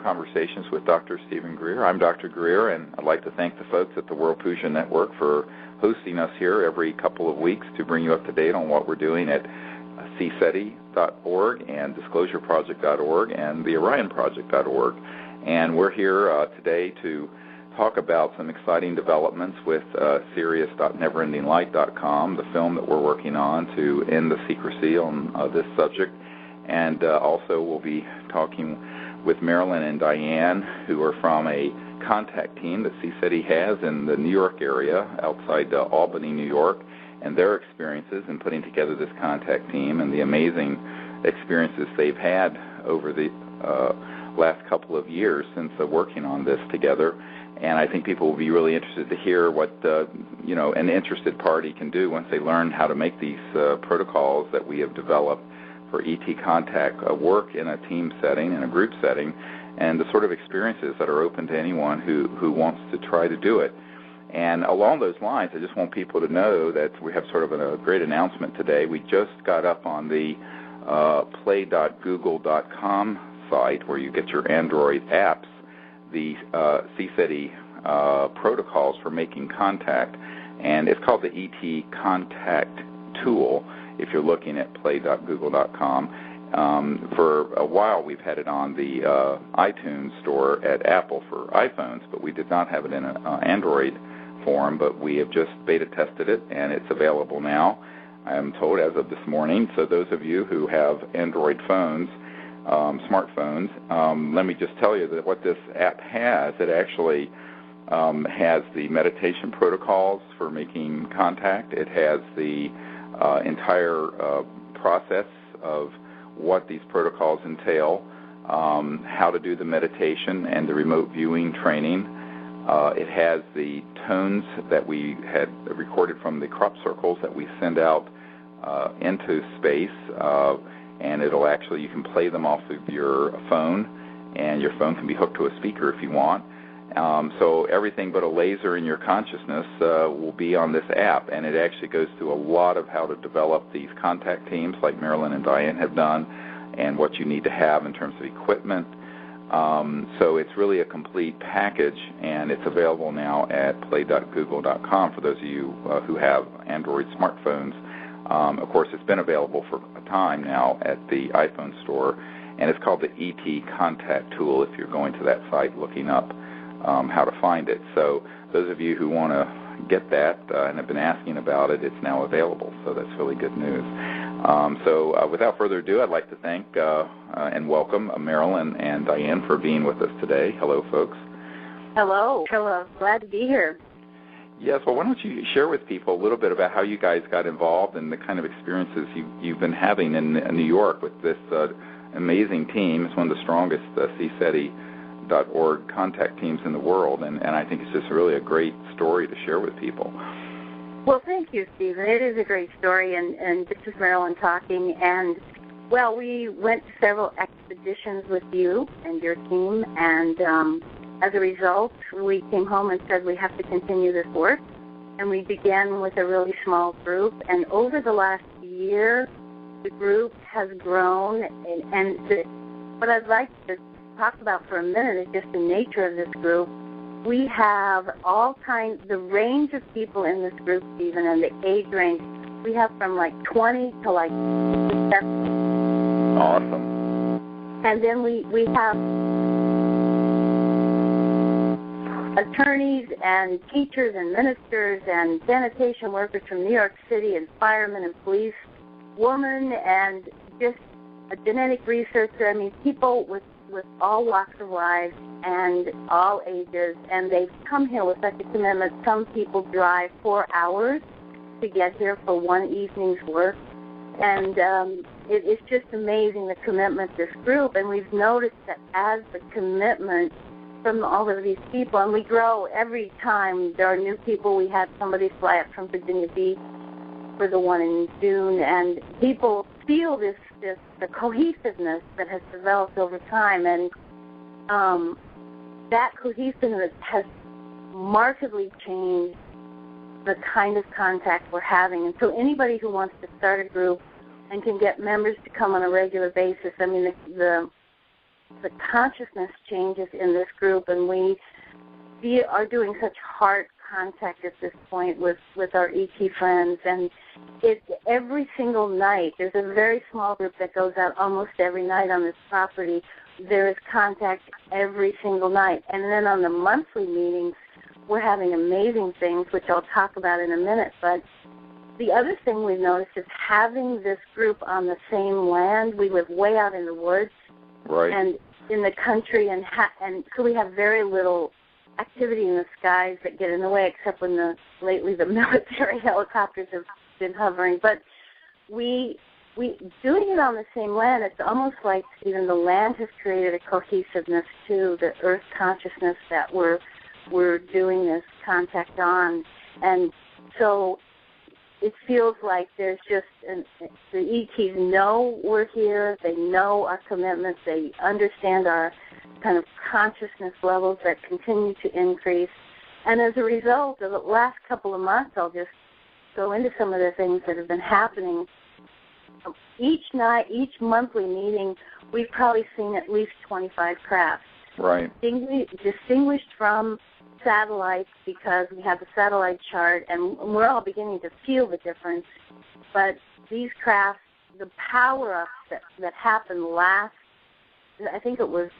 Conversations with Dr. Stephen Greer. I'm Dr. Greer, and I'd like to thank the folks at the World Puja Network for hosting us here every couple of weeks to bring you up to date on what we're doing at CSETI.org and DisclosureProject.org and the OrionProject.org. And we're here today to talk about some exciting developments with Sirius.neverendinglight.com, the film that we're working on to end the secrecy on this subject. And also we'll be talking with Marilyn and Diane, who are from a contact team that CSETI has in the New York area, outside Albany, New York, and their experiences in putting together this contact team and the amazing experiences they've had over the last couple of years since working on this together. And I think people will be really interested to hear what an interested party can do once they learn how to make these protocols that we have developed for ET contact work in a team setting, in a group setting, and the sort of experiences that are open to anyone who wants to try to do it. And along those lines, I just want people to know that we have sort of a great announcement today. We just got up on the play.google.com site where you get your Android apps, the CSETI protocols for making contact, and it's called the ET Contact Tool if you're looking at play.google.com. For a while we've had it on the iTunes store at Apple for iPhones, but we did not have it in an Android form, but we have just beta tested it, and it's available now, I am told, as of this morning. So those of you who have Android phones, smartphones, let me just tell you that what this app has, it actually has the meditation protocols for making contact. It has the entire process of what these protocols entail, how to do the meditation and the remote viewing training. It has the tones that we had recorded from the crop circles that we send out into space, and it'll actually, you can play them off of your phone, and your phone can be hooked to a speaker if you want. So everything but a laser in your consciousness will be on this app, and it actually goes through a lot of how to develop these contact teams like Marilyn and Diane have done, and what you need to have in terms of equipment. So it's really a complete package, and it's available now at play.google.com for those of you who have Android smartphones. Of course, it's been available for a time now at the iPhone store, and it's called the ET Contact Tool if you're going to that site looking up how to find it. So those of you who want to get that and have been asking about it, it's now available. So that's really good news. So without further ado, I'd like to thank and welcome Marilyn and Diane for being with us today. Hello, folks. Hello. Hello. Glad to be here. Yes, well, why don't you share with people a little bit about how you guys got involved and the kind of experiences you've been having in New York with this amazing team. It's one of the strongest CSETI.org contact teams in the world, and I think it's just really a great story to share with people. Well, thank you, Stephen. It is a great story, and this is Marilyn talking. And, well, we went to several expeditions with you and your team, and as a result, we came home and said we have to continue this work, and we began with a really small group. And over the last year, the group has grown, and what I'd like to talk about for a minute is just the nature of this group. We have all kinds, the range of people in this group, Stephen, and the age range. We have from like 20 to like 70. Awesome. And then we have attorneys and teachers and ministers and sanitation workers from New York City and firemen and police, women and just a genetic researcher. I mean, people with all walks of life and all ages, and they've come here with such a commitment. Some people drive 4 hours to get here for one evening's work, and it's just amazing the commitment this group, and we've noticed that as the commitment from all of these people, and we grow every time. There are new people. We had somebody fly up from Virginia Beach for the one in June, and people feel the cohesiveness that has developed over time, and that cohesiveness has markedly changed the kind of contact we're having. And so anybody who wants to start a group and can get members to come on a regular basis, I mean, the the consciousness changes in this group, and we are doing such heart contact at this point with our ET friends, and every single night, there's a very small group that goes out almost every night on this property. There is contact every single night. And then on the monthly meetings, we're having amazing things, which I'll talk about in a minute. But the other thing we've noticed is having this group on the same land. We live way out in the woods, right, and in the country, and so we have very little activity in the skies that get in the way, except when lately the military helicopters have been hovering. But we doing it on the same land, it's almost like even the land has created a cohesiveness to the earth consciousness that we're doing this contact on. And so it feels like there's just the ETs know we're here, they know our commitments, they understand our kind of consciousness levels that continue to increase. And as a result of the last couple of months, I'll just go into some of the things that have been happening. Each night, each monthly meeting, we've probably seen at least 25 crafts. Right. Distinguished from satellites, because we have the satellite chart, and we're all beginning to feel the difference. But these crafts, the power-ups that happened last, I think it was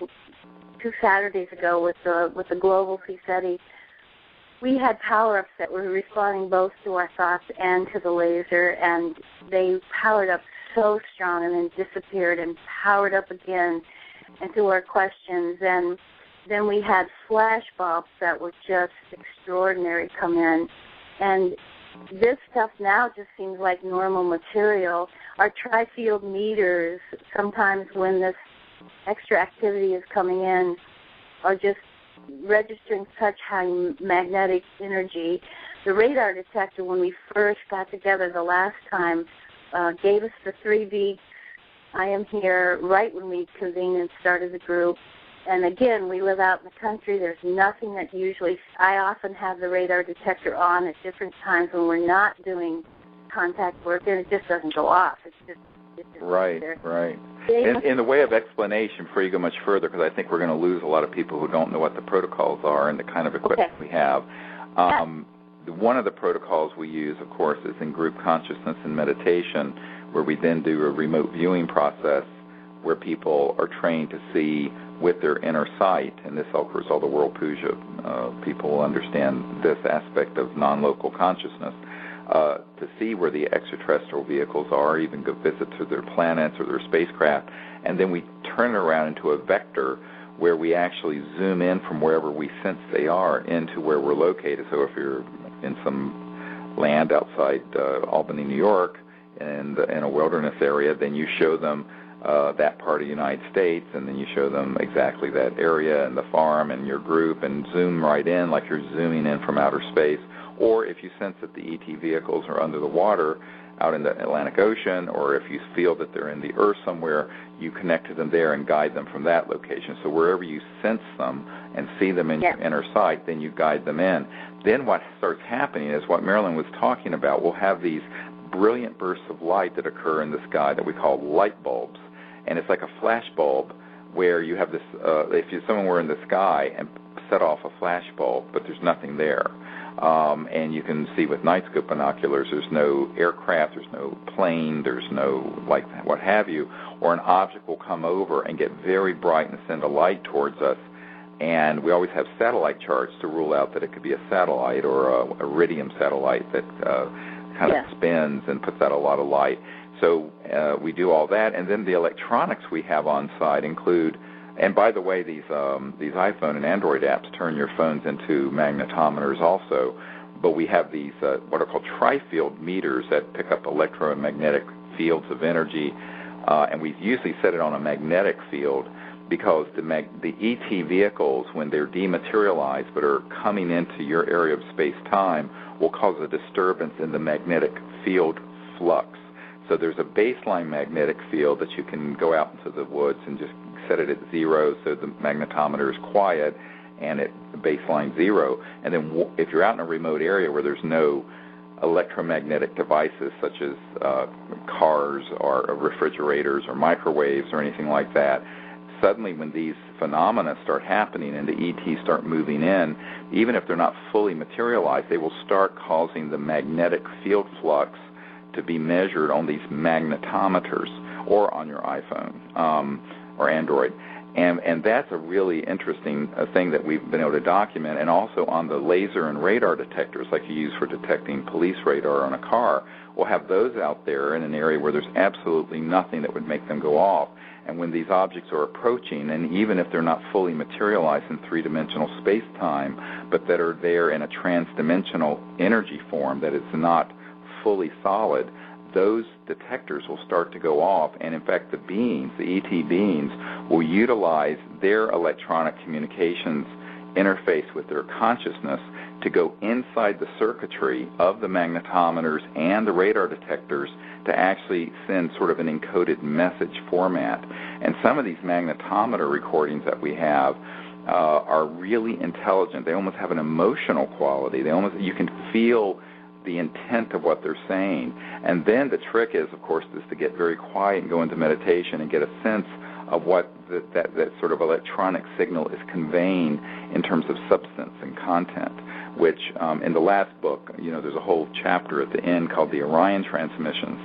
2 Saturdays ago with the global CSETI, we had power-ups that were responding both to our thoughts and to the laser, and they powered up so strong and then disappeared and powered up again into our questions. And then we had flash bulbs that were just extraordinary come in. And this stuff now just seems like normal material. Our tri-field meters, sometimes when this extra activity is coming in, are just registering such high magnetic energy. The radar detector, when we first got together the last time, gave us the 3 beats, I am here, right when we convened and started the group. And again, we live out in the country. There's nothing that I often have the radar detector on at different times when we're not doing contact work, and it just doesn't go off. It's just right, right. In the way of explanation, before you go much further, because I think we're going to lose a lot of people who don't know what the protocols are and the kind of equipment we have. One of the protocols we use, of course, is in group consciousness and meditation, where we then do a remote viewing process where people are trained to see with their inner sight, and this, of course, all the World Puja people will understand this aspect of non-local consciousness, to see where the extraterrestrial vehicles are, even go visit to their planets or their spacecraft, and then we turn it around into a vector where we actually zoom in from wherever we sense they are into where we're located. So if you're in some land outside Albany, New York, and in a wilderness area, then you show them that part of the United States, and then you show them exactly that area and the farm and your group, and zoom right in like you're zooming in from outer space. Or if you sense that the ET vehicles are under the water out in the Atlantic Ocean, or if you feel that they're in the Earth somewhere, you connect to them there and guide them from that location. So wherever you sense them and see them in your inner sight, then you guide them in. Then what starts happening is what Marilyn was talking about. We'll have these brilliant bursts of light that occur in the sky that we call light bulbs. And it's like a flash bulb where you have this, if someone were in the sky and set off a flash bulb, but there's nothing there. And you can see with night scope binoculars, there's no aircraft, there's no plane, there's no, like, what have you, or an object will come over and get very bright and send a light towards us. And we always have satellite charts to rule out that it could be a satellite or a iridium satellite that kind of spins and puts out a lot of light. So we do all that, and then the electronics we have on site include, and by the way, these iPhone and Android apps turn your phones into magnetometers also, but we have these what are called tri-field meters that pick up electromagnetic fields of energy, and we usually set it on a magnetic field because the ET vehicles, when they're dematerialized but are coming into your area of space-time, will cause a disturbance in the magnetic field flux. So there's a baseline magnetic field that you can go out into the woods and just set it at 0 so the magnetometer is quiet and at baseline 0. And then if you're out in a remote area where there's no electromagnetic devices such as cars or refrigerators or microwaves or anything like that, suddenly when these phenomena start happening and the ETs start moving in, even if they're not fully materialized, they will start causing the magnetic field flux to be measured on these magnetometers or on your iPhone or Android. And that's a really interesting thing that we've been able to document. And also on the laser and radar detectors, like you use for detecting police radar on a car, we'll have those out there in an area where there's absolutely nothing that would make them go off. And when these objects are approaching, and even if they're not fully materialized in three-dimensional space-time, but that are there in a trans-dimensional energy form that is not fully solid, those detectors will start to go off, and in fact the beings, the ET beings, will utilize their electronic communications interface with their consciousness to go inside the circuitry of the magnetometers and the radar detectors to actually send sort of an encoded message format. And some of these magnetometer recordings that we have are really intelligent. They almost have an emotional quality. You can feel the intent of what they're saying. And then the trick is, of course, is to get very quiet and go into meditation and get a sense of what that sort of electronic signal is conveying in terms of substance and content, which in the last book, there's a whole chapter at the end called the Orion transmissions.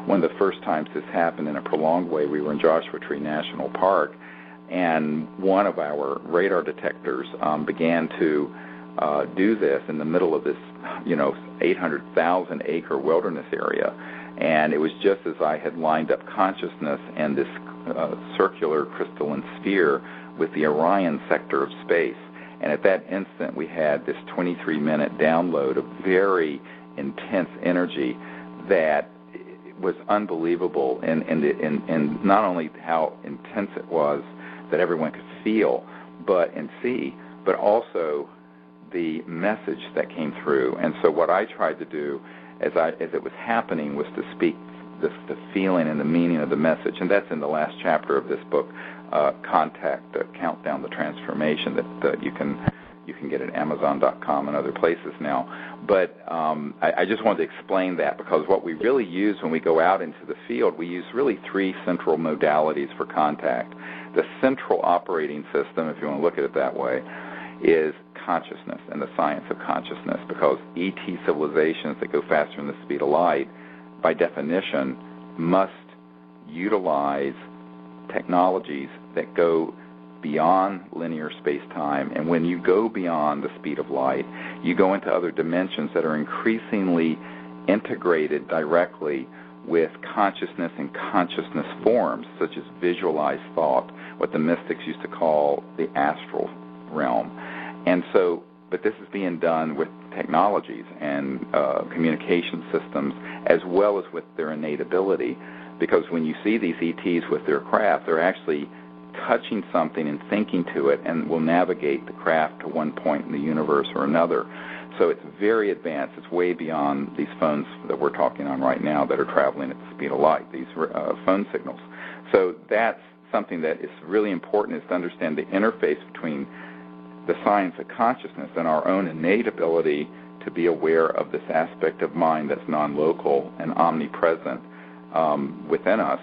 One of the first times this happened in a prolonged way, we were in Joshua Tree National Park, and one of our radar detectors began to do this in the middle of this 800,000 acre wilderness area, and it was just as I had lined up consciousness and this circular crystalline sphere with the Orion sector of space. And at that instant we had this 23-minute download of very intense energy that was unbelievable, and not only how intense it was that everyone could feel and see, but also the message that came through. And so what I tried to do as it was happening was to speak the feeling and the meaning of the message, and that's in the last chapter of this book, Contact, Countdown the Transformation, that you can get at Amazon.com and other places now. But I just wanted to explain that, because what we really use when we go out into the field, we use really three central modalities for contact. The central operating system, if you want to look at it that way, is consciousness and the science of consciousness, because ET civilizations that go faster than the speed of light, by definition, must utilize technologies that go beyond linear space-time. And when you go beyond the speed of light, you go into other dimensions that are increasingly integrated directly with consciousness and consciousness forms, such as visualized thought, what the mystics used to call the astral realm. And so, but this is being done with technologies and communication systems, as well as with their innate ability, because when you see these ETs with their craft, they're actually touching something and thinking to it, and will navigate the craft to one point in the universe or another. So it's very advanced. It's way beyond these phones that we're talking on right now that are traveling at the speed of light, these phone signals. So that's something that is really important, is to understand the interface between the science of consciousness and our own innate ability to be aware of this aspect of mind that's non-local and omnipresent within us,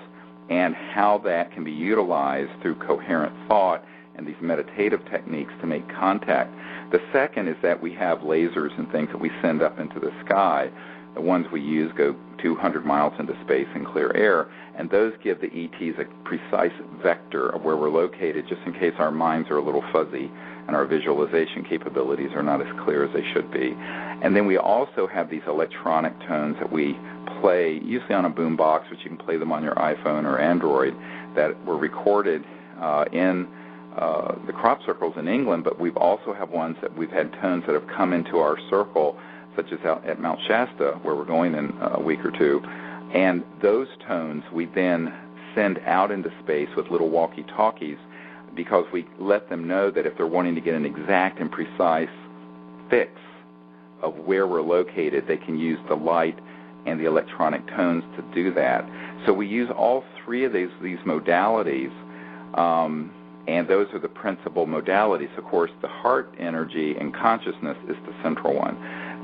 and how that can be utilized through coherent thought and these meditative techniques to make contact. The second is that we have lasers and things that we send up into the sky. The ones we use go 200 miles into space in clear air, and those give the ETs a precise vector of where we're located, just in case our minds are a little fuzzy and our visualization capabilities are not as clear as they should be. And then we also have these electronic tones that we play, usually on a boom box, which you can play them on your iPhone or Android, that were recorded in the crop circles in England, but we've also have ones that we've had tones that have come into our circle, such as out at Mount Shasta, where we're going in a week or two. And those tones we then send out into space with little walkie-talkies, because we let them know that if they're wanting to get an exact and precise fix of where we're located, they can use the light and the electronic tones to do that. So we use all three of these modalities, and those are the principal modalities. Of course, the heart energy and consciousness is the central one.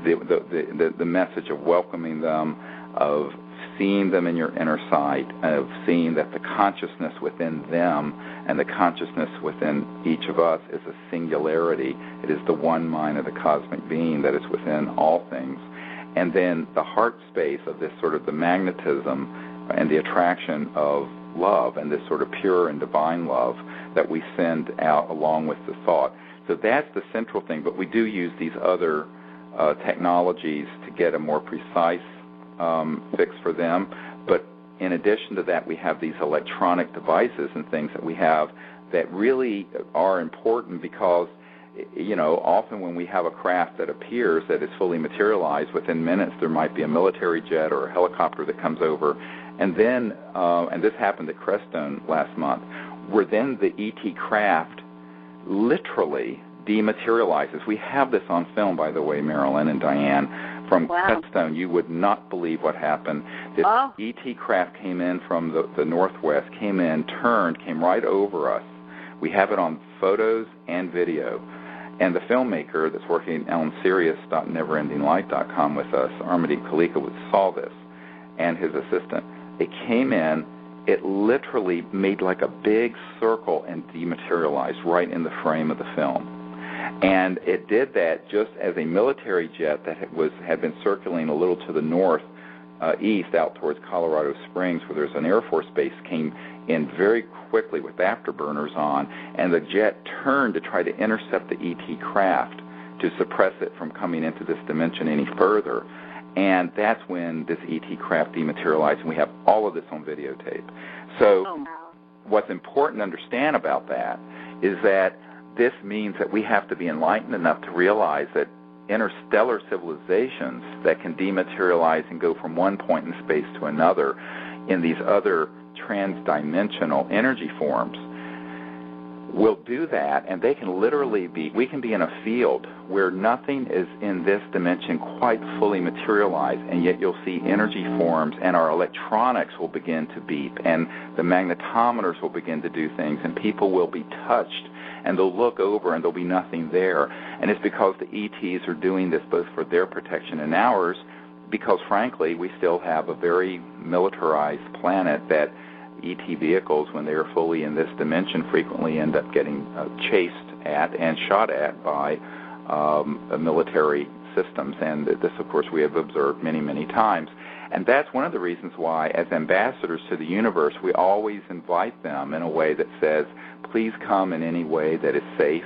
The message of welcoming them, of seeing them in your inner sight, of seeing that the consciousness within them and the consciousness within each of us is a singularity. It is the one mind of the cosmic being that is within all things. And then the heart space of this sort of the magnetism and the attraction of love and this sort of pure and divine love that we send out along with the thought. So that's the central thing, but we do use these other technologies to get a more precise fix for them. But in addition to that, we have these electronic devices and things that we have that really are important because, you know, often when we have a craft that appears that is fully materialized, within minutes there might be a military jet or a helicopter that comes over. And then, and this happened at Crestone last month, where then the ET craft literally dematerializes. We have this on film, by the way, Marilyn and Diane, from Crestone. You would not believe what happened. This ET craft came in from the northwest, came in, turned, came right over us. We have it on photos and video. And the filmmaker that's working on Sirius.neverendinglight.com with us, Armady Kalika, saw this, and his assistant. It came in, it literally made like a big circle and dematerialized right in the frame of the film. And it did that just as a military jet that had been circling a little to the north, east, out towards Colorado Springs, where there's an Air Force base, came in very quickly with afterburners on, and the jet turned to try to intercept the ET craft to suppress it from coming into this dimension any further. And that's when this ET craft dematerialized, and we have all of this on videotape. So what's important to understand about that is that this means that we have to be enlightened enough to realize that interstellar civilizations that can dematerialize and go from one point in space to another in these other transdimensional energy forms will do that, and they can literally be, we can be in a field where nothing is in this dimension quite fully materialized, and yet you'll see energy forms, and our electronics will begin to beep, and the magnetometers will begin to do things, and people will be touched, and they'll look over and there'll be nothing there. And it's because the ETs are doing this both for their protection and ours, because frankly we still have a very militarized planet that ET vehicles, when they are fully in this dimension, frequently end up getting chased at and shot at by military systems. And this, of course, we have observed many, many times. And that's one of the reasons why, as ambassadors to the universe, we always invite them in a way that says, please come in any way that is safe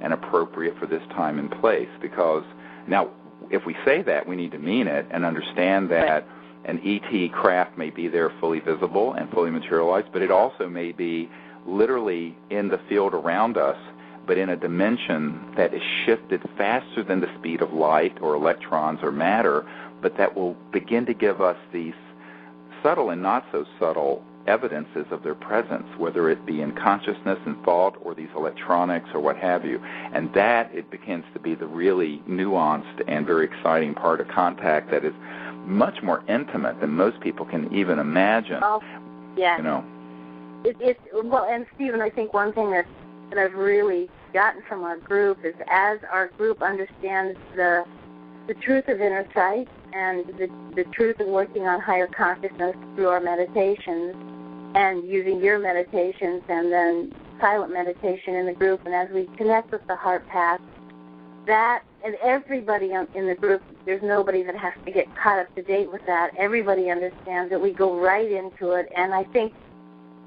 and appropriate for this time and place. Because now, if we say that, we need to mean it and understand that an ET craft may be there fully visible and fully materialized, but it also may be literally in the field around us, but in a dimension that is shifted faster than the speed of light or electrons or matter, but that will begin to give us these subtle and not so subtle evidences of their presence, whether it be in consciousness and thought or these electronics or what have you. And that, it begins to be the really nuanced and very exciting part of contact that is much more intimate than most people can even imagine. Oh, yeah. You know. Well, and Stephen, I think one thing that I've really gotten from our group is, as our group understands the truth of inner sight and the truth of working on higher consciousness through our meditations and using your meditations and then silent meditation in the group, and as we connect with the heart path, that, and everybody in the group, there's nobody that has to get caught up to date with that. Everybody understands that we go right into it, and I think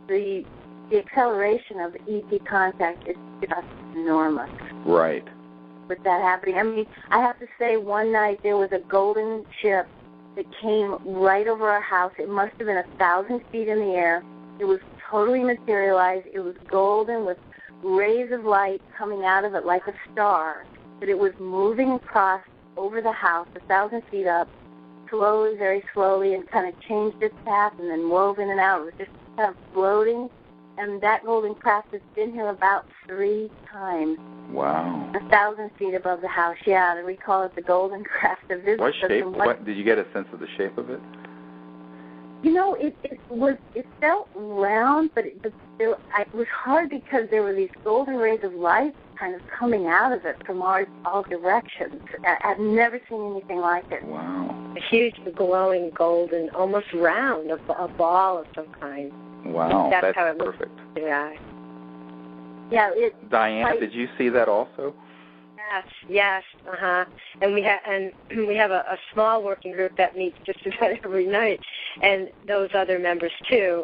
the acceleration of ET contact is just enormous. Right. With that happening. I mean, I have to say, one night there was a golden ship that came right over our house. It must have been 1,000 feet in the air. It was totally materialized. It was golden with rays of light coming out of it like a star. But it was moving across over the house, 1,000 feet up, slowly, very slowly, and kind of changed its path and then wove in and out. It was just kind of floating. And that golden craft has been here about 3 times. Wow. 1,000 feet above the house, yeah. We call it the golden craft of visitor. What shape? What, did you get a sense of the shape of it? You know, it felt round, but it was hard because there were these golden rays of light kind of coming out of it from all directions. I've never seen anything like it. Wow. a huge glowing golden, almost round, a ball of some kind. Wow, that's how it perfect. Looks to the eye. Yeah, Diana, did you see that also? Yes, And we have a small working group that meets just about every night, and those other members too,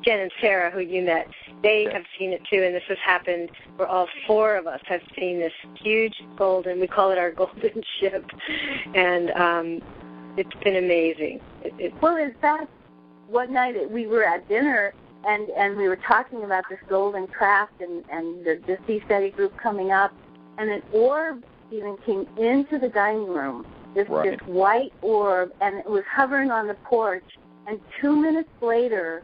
Jen and Sarah, who you met, they have seen it too, and this has happened where all four of us have seen this huge golden, we call it our golden ship, and it's been amazing. Well, in fact, one night we were at dinner, and we were talking about this golden craft and the Sea Steady group coming up, and an orb even came into the dining room, this white orb, and it was hovering on the porch. And 2 minutes later,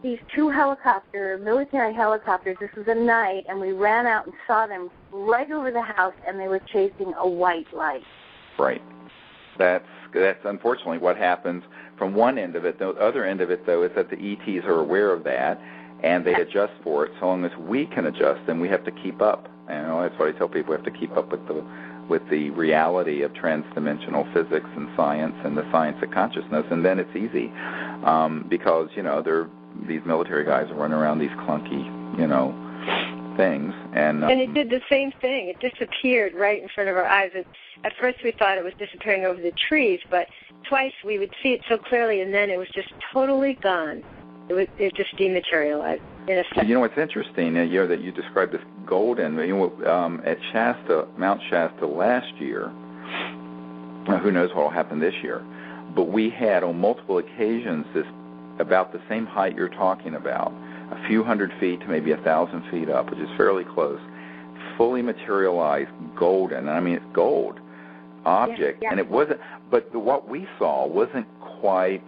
these two military helicopters, this was at night, and we ran out and saw them right over the house, and they were chasing a white light. Right. That's unfortunately what happens from one end of it. The other end of it, though, is that the ETs are aware of that, and they adjust for it. So long as we can adjust, then we have to keep up. That's what I tell people. We have to keep up with the reality of transdimensional physics and science and the science of consciousness, and then it's easy because these military guys are running around these clunky things, and it did the same thing. It disappeared right in front of our eyes. At first we thought it was disappearing over the trees, but twice we would see it so clearly, and then it was just totally gone. It just dematerialized in a second. What's interesting, that you described this golden, at Mount Shasta last year, who knows what will happen this year, but we had on multiple occasions this about the same height you're talking about, a few hundred feet to maybe 1,000 feet up, which is fairly close, fully materialized golden, I mean it's gold object, and it wasn't, but what we saw wasn't quite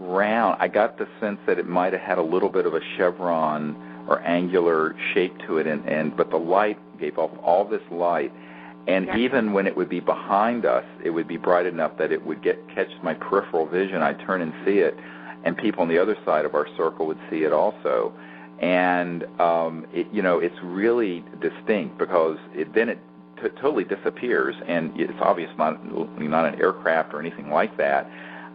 round. I got the sense that it might have had a little bit of a chevron or angular shape to it, but the light gave off all this light, and even when it would be behind us, it would be bright enough that it would catch my peripheral vision. I'd turn and see it, and people on the other side of our circle would see it also. And it's really distinct because it totally disappears, and it's obvious not an aircraft or anything like that.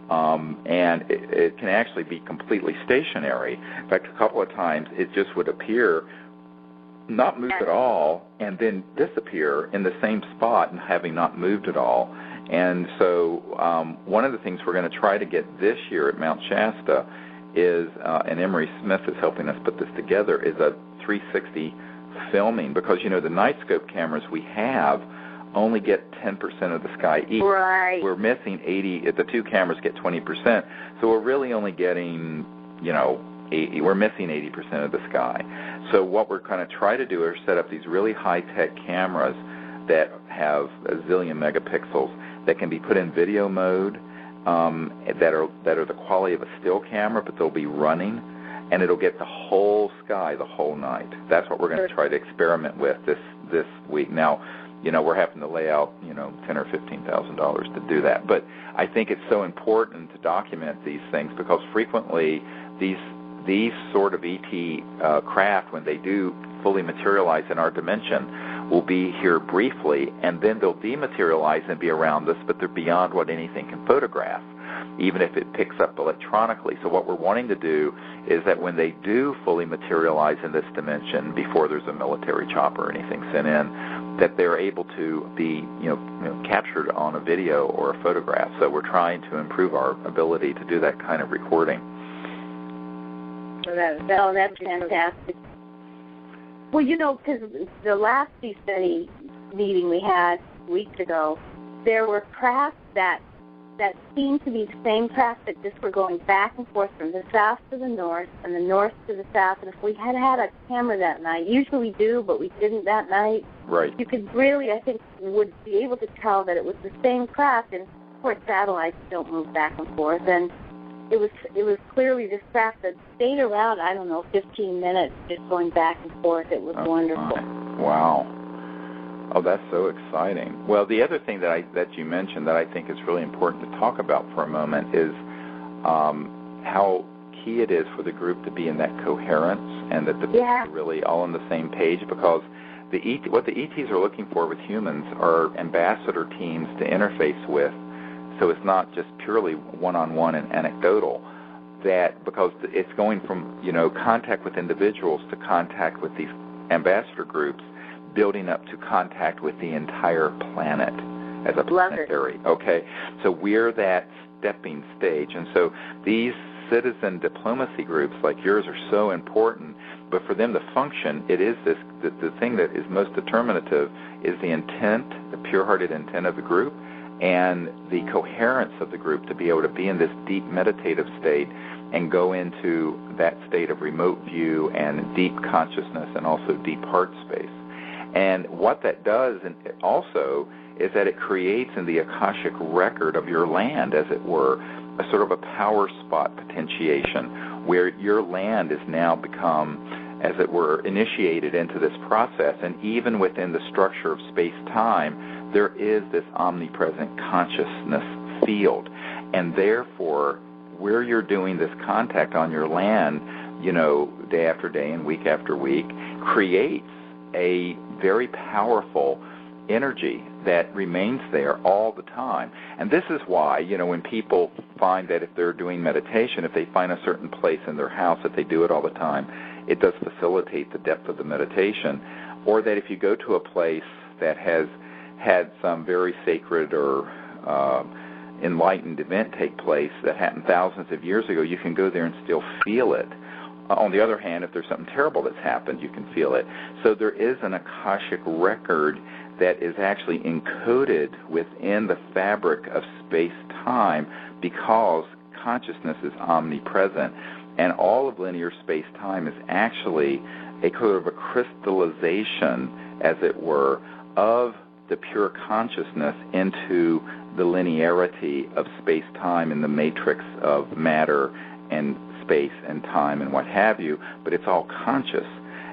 And it can actually be completely stationary. In fact, a couple of times it just would appear, not move at all, and then disappear in the same spot and having not moved at all. And so one of the things we're going to try to get this year at Mount Shasta is, and Emery Smith is helping us put this together, is a 360 filming, because, the night scope cameras we have only get 10% of the sky each. Right. We're missing 80. The two cameras get 20%, so we're really only getting, 80. We're missing 80% of the sky. So what we're going to try to do is set up these really high-tech cameras that have a zillion megapixels that can be put in video mode, that are the quality of a still camera, but they'll be running, and it'll get the whole sky the whole night. That's what we're going to try to experiment with this week. Now, we're having to lay out, $10,000 or $15,000 to do that. But I think it's so important to document these things, because frequently these sort of ET craft, when they do fully materialize in our dimension, will be here briefly, and then they'll dematerialize and be around us, but they're beyond what anything can photograph, even if it picks up electronically. So what we're wanting to do is that when they do fully materialize in this dimension, before there's a military chopper or anything sent in, that they're able to be captured on a video or a photograph. So we're trying to improve our ability to do that kind of recording. That's fantastic. Well, because the last Sea Study meeting we had weeks ago, there were craft that seemed to be the same craft that just were going back and forth from the south to the north and the north to the south. And if we had had a camera that night, usually we do, but we didn't that night, right, you could really, I think, would be able to tell that it was the same craft. And of course, satellites don't move back and forth. And it was clearly this craft that stayed around, 15 minutes, just going back and forth. It was wonderful. Wow. Oh, that's so exciting. Well, the other thing that you mentioned that I think is really important to talk about for a moment is how key it is for the group to be in that coherence, and that the people are really all on the same page, because what the ETs are looking for with humans are ambassador teams to interface with, so it's not just purely one-on-one and anecdotal, that because it's going from, contact with individuals to contact with these ambassador groups, building up to contact with the entire planet as a planetary. Okay, so we're that stepping stage, and so these citizen diplomacy groups like yours are so important. But for them to function, it is the thing that is most determinative is the intent, the pure-hearted intent of the group, and the coherence of the group to be able to be in this deep meditative state and go into that state of remote view and deep consciousness and also deep heart space. And what that does also is that it creates in the Akashic record of your land, as it were, a sort of a power spot potentiation where your land has now become, as it were, initiated into this process. And even within the structure of space-time, there is this omnipresent consciousness field. And therefore, where you're doing this contact on your land, day after day and week after week, creates a very powerful energy that remains there all the time. And this is why, when people find that if they're doing meditation, if they find a certain place in their house that they do it all the time, it does facilitate the depth of the meditation. Or that if you go to a place that has had some very sacred or enlightened event take place that happened thousands of years ago, you can go there and still feel it. On the other hand, if there's something terrible that's happened, you can feel it. So there is an Akashic record that is actually encoded within the fabric of space-time because consciousness is omnipresent. And all of linear space-time is actually a kind of a crystallization, as it were, of the pure consciousness into the linearity of space-time in the matrix of matter and space and time and what have you, but it's all conscious.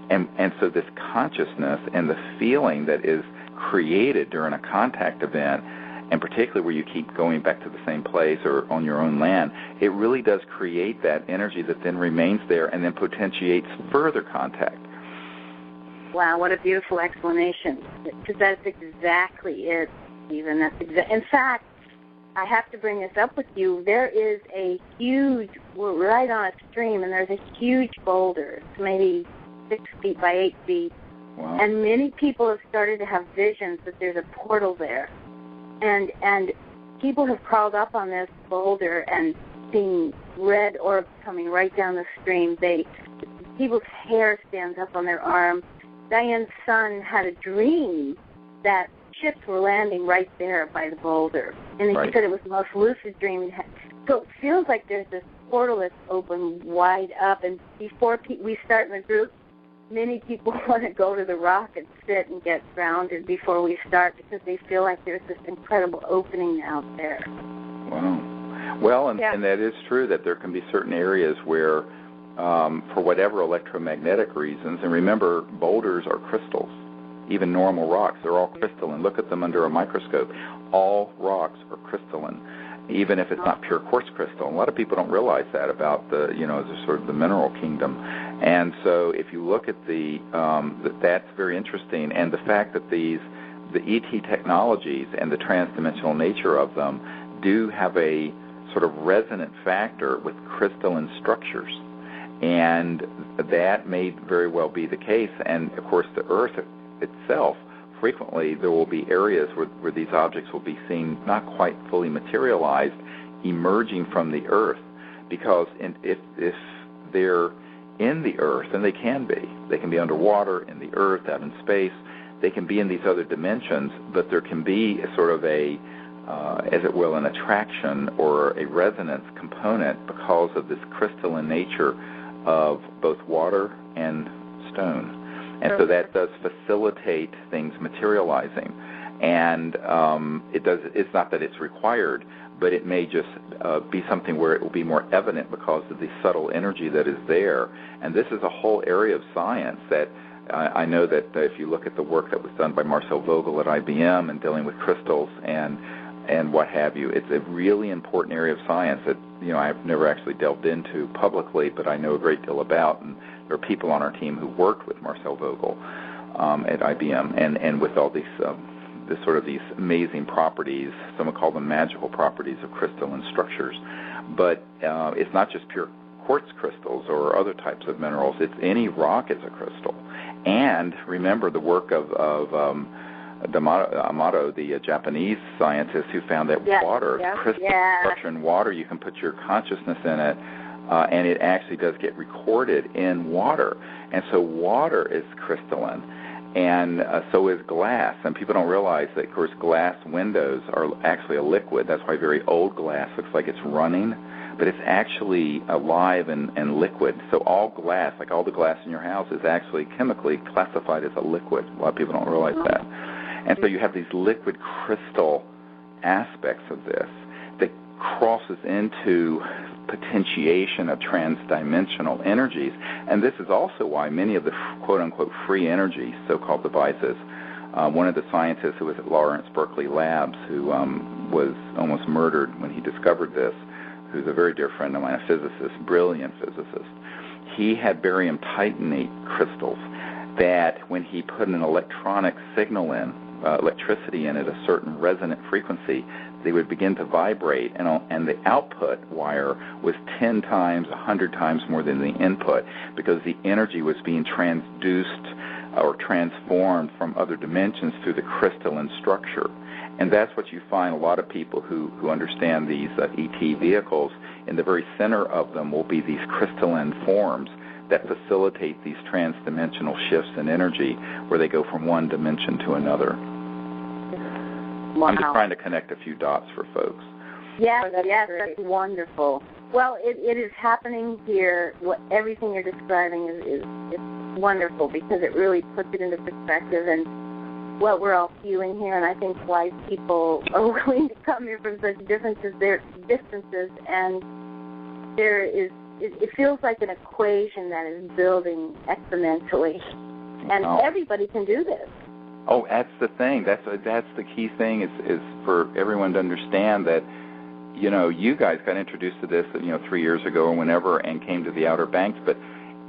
And so this consciousness and the feeling that is created during a contact event, and particularly where you keep going back to the same place or on your own land, it really does create that energy that then remains there and then potentiates further contact. Wow, what a beautiful explanation. Because that's exactly it, Stephen. In fact, I have to bring this up with you. There is we're right on a stream, and there's a huge boulder. It's maybe 6 feet by 8 feet. Wow. And many people have started to have visions that there's a portal there. And people have crawled up on this boulder and seen red orbs coming right down the stream. People's hair stands up on their arm. Diane's son had a dream that ships were landing right there by the boulder. And he said it was the most lucid dream. So it feels like there's this portal that's open wide up. And before we start in the group, many people want to go to the rock and sit and get grounded before we start because they feel like there's this incredible opening out there. Wow. Well, and that is true that there can be certain areas where, for whatever electromagnetic reasons, and remember, boulders are crystals. Even normal rocks, they're all crystalline. Look at them under a microscope. All rocks are crystalline, even if it's not pure quartz crystal. And a lot of people don't realize that about the sort of the mineral kingdom. And so if you look at that's very interesting. And the fact that the ET technologies and the transdimensional nature of them do have a sort of resonant factor with crystalline structures. And that may very well be the case. And, of course, the Earth itself, frequently there will be areas where these objects will be seen not quite fully materialized, emerging from the Earth, because if they're in the Earth, and they can be underwater, in the Earth, out in space, they can be in these other dimensions, but there can be a sort of as it will, an attraction or a resonance component because of this crystalline nature of both water and stone. And so that does facilitate things materializing. And it's not that it's required, but it may just be something where it will be more evident because of the subtle energy that is there. And this is a whole area of science that I know that if you look at the work that was done by Marcel Vogel at IBM and dealing with crystals and what have you, it's a really important area of science that I've never actually delved into publicly, but I know a great deal about. And there are people on our team who worked with Marcel Vogel at IBM and with all these these amazing properties. Some would call them magical properties of crystalline structures. But it's not just pure quartz crystals or other types of minerals. It's any rock is a crystal. And remember the work of Amato, the Japanese scientist who found that water, crystal structure in water, you can put your consciousness in it, and it actually does get recorded in water. And so water is crystalline, and so is glass. And people don't realize that, of course, glass windows are actually a liquid. That's why very old glass looks like it's running, but it's actually alive and liquid. So all glass, like all the glass in your house, is actually chemically classified as a liquid. A lot of people don't realize that. And so you have these liquid crystal aspects of this that crosses into potentiation of transdimensional energies. And this is also why many of the quote-unquote free energy so-called devices, one of the scientists who was at Lawrence Berkeley Labs who was almost murdered when he discovered this, who's a very dear friend of mine, a physicist, brilliant physicist, he had barium titanate crystals that when he put an electronic signal in, electricity in at a certain resonant frequency, they would begin to vibrate, and the output wire was 10 times, 100 times more than the input, because the energy was being transduced or transformed from other dimensions through the crystalline structure. And that's what you find a lot of people who understand these ET vehicles, in the very center of them will be these crystalline forms that facilitate these transdimensional shifts in energy where they go from one dimension to another. Wow. I'm just trying to connect a few dots for folks. Yes, that's wonderful. Well, it is happening here. Everything you're describing is wonderful, because it really puts it into perspective and what we're all feeling here. And I think why people are willing to come here from such distances, and there is. It feels like an equation that is building exponentially, and everybody can do this. Oh, that's the thing. That's the key thing is for everyone to understand that, you guys got introduced to this, 3 years ago or whenever, and came to the Outer Banks, but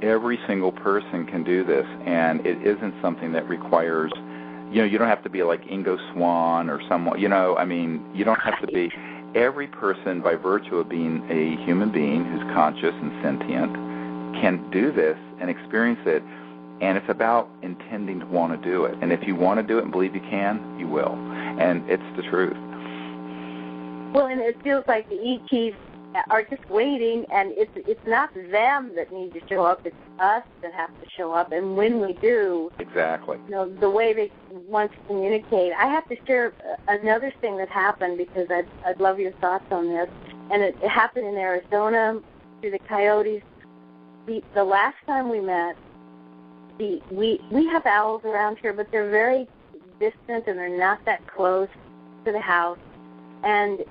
every single person can do this, and it isn't something that requires, you don't have to be like Ingo Swann or someone, you don't have to be. Every person, by virtue of being a human being who's conscious and sentient, can do this and experience it, and it's about intending to want to do it. And if you want to do it and believe you can, you will. And it's the truth. Well, and it feels like the ETs are just waiting, and it's not them that need to show up, it's us that have to show up. And when we do, exactly, the way they want to communicate. I have to share another thing that happened, because I'd love your thoughts on this. And it happened in Arizona through the coyotes. The last time we met, we have owls around here, but they're very distant and they're not that close to the house. And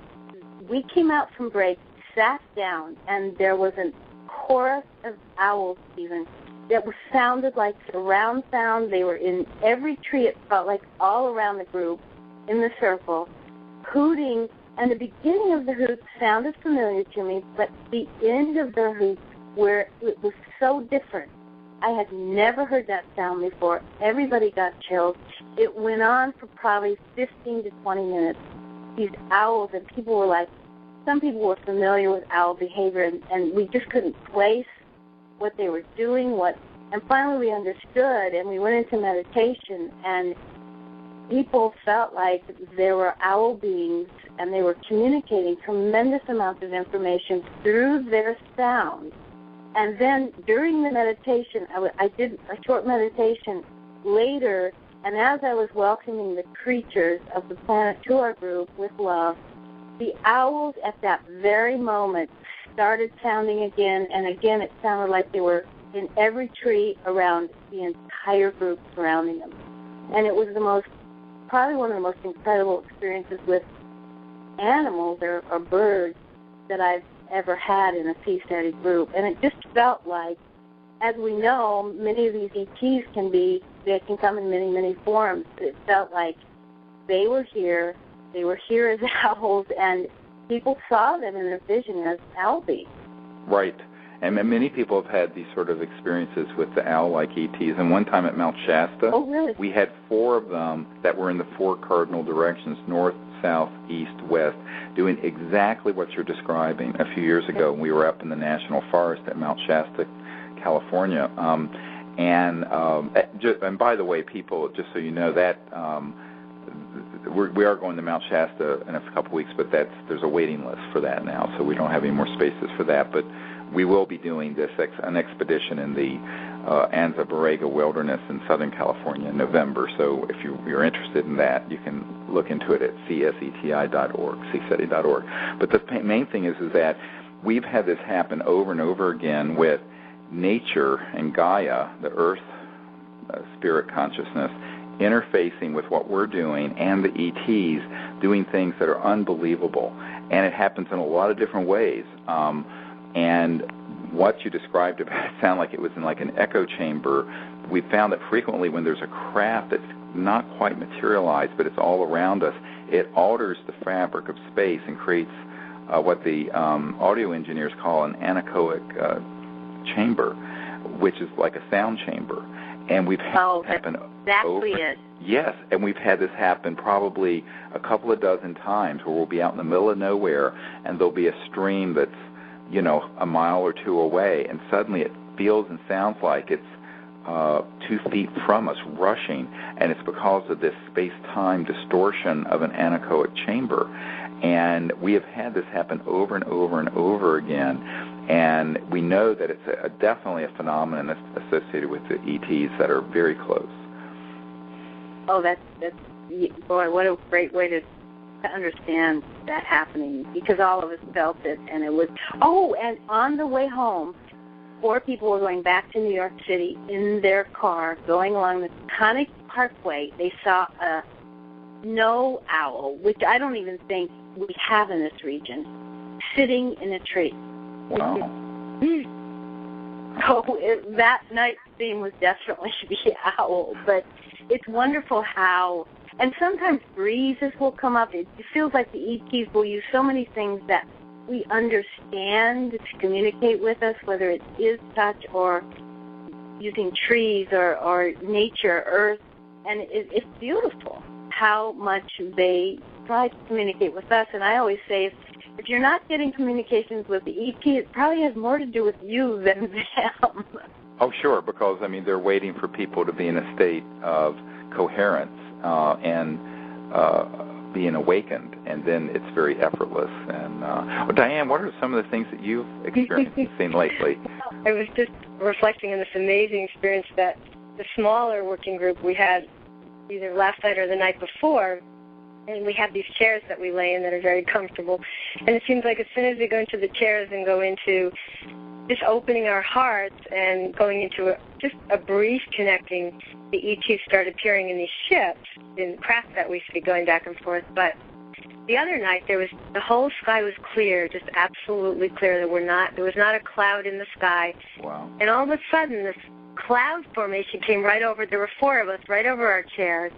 we came out from break, sat down, and there was a chorus of owls even that sounded like surround sound. They were in every tree, it felt like, all around the group in the circle, hooting, and the beginning of the hoots sounded familiar to me, but the end of the hoots, where it was so different. I had never heard that sound before. Everybody got chills. It went on for probably 15 to 20 minutes. These owls, and people were like, some people were familiar with owl behavior, and we just couldn't place what they were doing, and finally we understood, and we went into meditation, and people felt like there were owl beings, and they were communicating tremendous amounts of information through their sound. And then during the meditation, I did a short meditation later, and as I was welcoming the creatures of the planet to our group with love, the owls at that very moment started sounding again, and again it sounded like they were in every tree around the entire group surrounding them. And it was probably one of the most incredible experiences with animals or birds that I've ever had in a sea-steady group. And it just felt like, as we know, many of these ETs can come in many, many forms. It felt like they were here as owls, and people saw them in their vision as owl beings. Right. And many people have had these sort of experiences with the owl-like ETs. And one time at Mount Shasta, we had 4 of them that were in the 4 cardinal directions, north, south, east, west, doing exactly what you're describing a few years ago when we were up in the National Forest at Mount Shasta, California. And by the way, people, just so you know, that we are going to Mount Shasta in a couple weeks, but there's a waiting list for that now, so we don't have any more spaces for that. But we will be doing an expedition in the Anza Borrega Wilderness in Southern California in November. So if you're interested in that, you can look into it at cseti.org, cseti.org. But the main thing is that we've had this happen over and over again with nature and Gaia, the Earth spirit consciousness, interfacing with what we're doing, and the ETs doing things that are unbelievable. And it happens in a lot of different ways. And what you described about it sounded like it was in like an echo chamber. We found that frequently when there's a craft that's not quite materialized, but it's all around us, it alters the fabric of space and creates what the audio engineers call an anechoic chamber, which is like a sound chamber. And we've had this happen exactly it. Yes, and we've had this happen probably a couple of dozen times where we'll be out in the middle of nowhere and there'll be a stream that's, a mile or 2 away, and suddenly it feels and sounds like it's 2 feet from us, rushing, and it's because of this space-time distortion of an anechoic chamber. And we have had this happen over and over and over again, and we know that it's definitely a phenomenon that's associated with the ETs that are very close. Oh, that's boy, what a great way to understand that happening, because all of us felt it, and it was, and on the way home, 4 people were going back to New York City in their car, going along the Taconic Parkway. They saw a snow owl, which I don't even think we have in this region, sitting in a tree. Wow. So that night's theme was definitely the owl, but it's wonderful how, and sometimes breezes will come up. It feels like the ETs will use so many things that we understand to communicate with us, whether it is touch or using trees or nature, earth, and it's beautiful how much they try to communicate with us. And I always say, if you're not getting communications with the ET, it probably has more to do with you than them. Oh, sure, because, they're waiting for people to be in a state of coherence and being awakened, and then it's very effortless. And Diane, what are some of the things that you've experienced and seen lately? I was just reflecting on this amazing experience that the smaller working group we had either last night or the night before, and we have these chairs that we lay in that are very comfortable. And it seems like as soon as we go into the chairs and go into just opening our hearts and going into just a brief connecting, the ETs start appearing in these ships, in craft that we see going back and forth. But the other night, the whole sky was clear, just absolutely clear. There was not a cloud in the sky. Wow. And all of a sudden, this cloud formation came right over. There were 4 of us right over our chairs.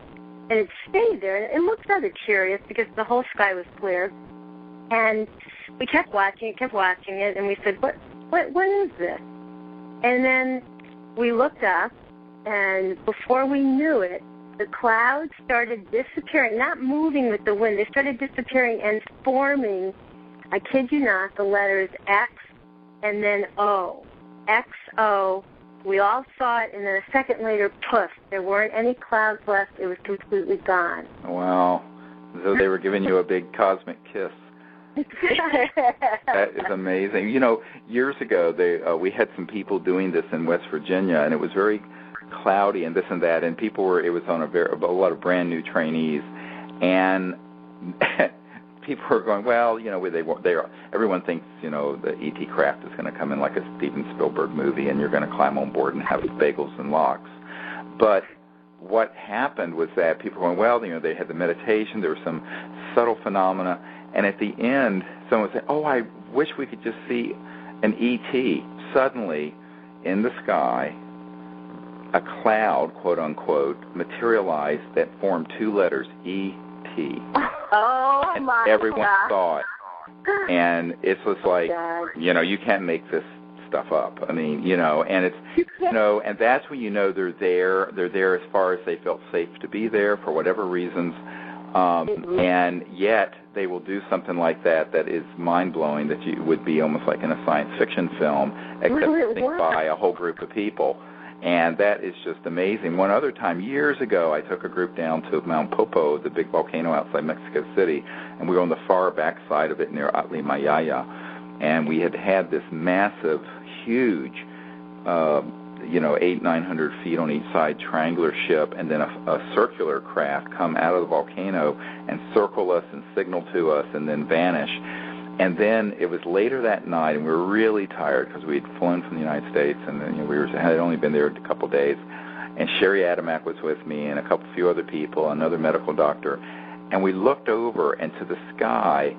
And it stayed there. It looked rather curious because the whole sky was clear. And we kept watching it, and we said, what is this? And then we looked up, and before we knew it, the clouds started disappearing, not moving with the wind. They started disappearing and forming, I kid you not, the letters X and then O. X-O. We all saw it, and then a second later, poof, there weren't any clouds left. It was completely gone. Wow. So they were giving you a big cosmic kiss. That is amazing. Years ago, we had some people doing this in West Virginia, and it was very cloudy and this and that, and it was on a lot of brand new trainees, and people were going, well, everyone thinks, the ET craft is going to come in like a Steven Spielberg movie, and you're going to climb on board and have bagels and lox. But what happened was that people were going, well, they had the meditation, there were some subtle phenomena, and at the end, someone would say, oh, I wish we could just see an ET. Suddenly, in the sky, a cloud, quote unquote, materialized that formed 2 letters, E-T. Oh, and my everyone God. saw it. And it was like, you can't make this stuff up. I mean, and it's, and that's when they're there. They're there as far as they felt safe to be there for whatever reasons. And yet they will do something like that is mind-blowing, that you would be almost like in a science fiction film, except by a whole group of people. And that is just amazing. One other time, years ago, I took a group down to Mount Popo, the big volcano outside Mexico City, and we were on the far back side of it near Atli Mayaya. And we had this massive, huge, 800-900 feet on each side triangular ship, and then a circular craft come out of the volcano and circle us and signal to us and then vanish. And then it was later that night, and we were really tired because we had flown from the United States, and then had only been there a couple of days. And Sherry Adamak was with me, and a few other people, another medical doctor, and we looked over, and to the sky,